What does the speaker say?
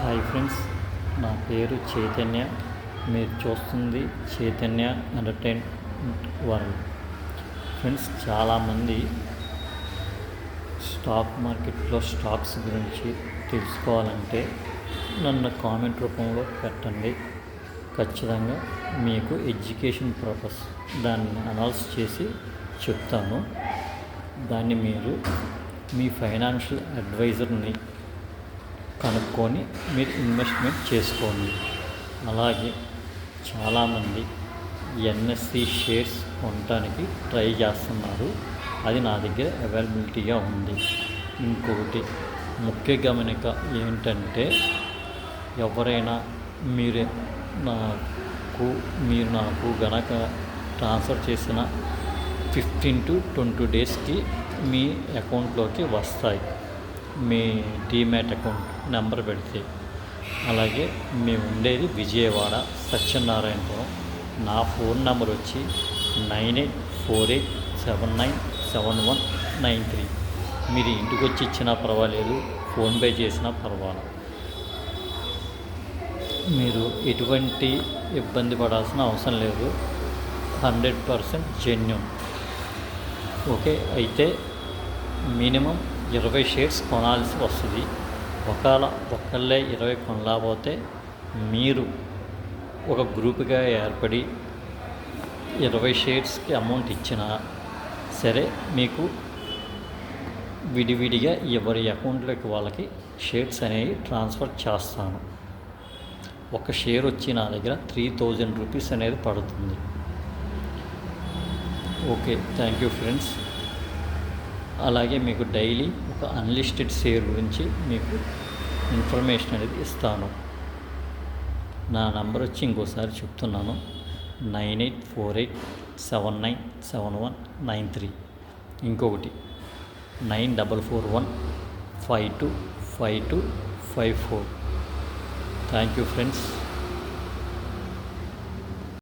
Hi friends, నా పేరు చైతన్య. మీరు చూస్తుంది చైతన్య ఎంటర్టైన్మెంట్ వరల్డ్. ఫ్రెండ్స్, చాలామంది స్టాక్ మార్కెట్లో స్టాక్స్ గురించి తెలుసుకోవాలంటే నన్ను కామెంట్ రూపంలో పెట్టండి. ఖచ్చితంగా మీకు ఎడ్యుకేషన్ పర్పస్ దాన్ని అనౌన్స్ చేసి చెప్తాను. దాన్ని మీరు మీ ఫైనాన్షియల్ అడ్వైజర్ని కనుక్కొని మీరు ఇన్వెస్ట్మెంట్ చేసుకోండి. అలాగే చాలామంది ఎన్ఎస్సి షేర్స్ కొనడానికి ట్రై చేస్తున్నారు. అది నా దగ్గర అవైలబిలిటీగా ఉంది. ఇంకొకటి ముఖ్య గమనిక ఏంటంటే, ఎవరైనా మీరు నాకు గనక ట్రాన్స్ఫర్ చేసిన 15 to 20 డేస్కి మీ అకౌంట్లోకి వస్తాయి. మీ డీమ్యాట్ అకౌంట్ నెంబర్ పెడితే. అలాగే మేము ఉండేది విజయవాడ, సత్యనారాయణపురం. నా ఫోన్ నెంబర్ వచ్చి 9848797193. మీరు ఇంటికి వచ్చి ఇచ్చినా పర్వాలేదు, ఫోన్పే చేసినా పర్వాలేదు. మీరు ఎటువంటి ఇబ్బంది పడాల్సిన అవసరం లేదు. 100% జెన్యూన్. ఓకే, అయితే మినిమం 20 షేర్స్ కొనాల్సి వస్తుంది. ఒకళ్ళే 20 కొనలేకపోతే మీరు ఒక గ్రూప్గా ఏర్పడి 20 షేర్స్కి అమౌంట్ ఇచ్చినా సరే, మీకు విడివిడిగా ఎవరి అకౌంట్లోకి వాళ్ళకి షేర్స్ అనేవి ట్రాన్స్ఫర్ చేస్తాను. ఒక షేర్ వచ్చి నా దగ్గర 3000 రూపీస్ అనేది పడుతుంది. Okay, thank you friends. అలాగే మీకు డైలీ ఒక అన్లిస్టెడ్ షేర్ గురించి మీకు ఇన్ఫర్మేషన్ అనేది ఇస్తాను. నా నంబర్ వచ్చి ఇంకోసారి చెప్తున్నాను, 9848797193. ఇంకొకటి 9441525254. Thank you friends.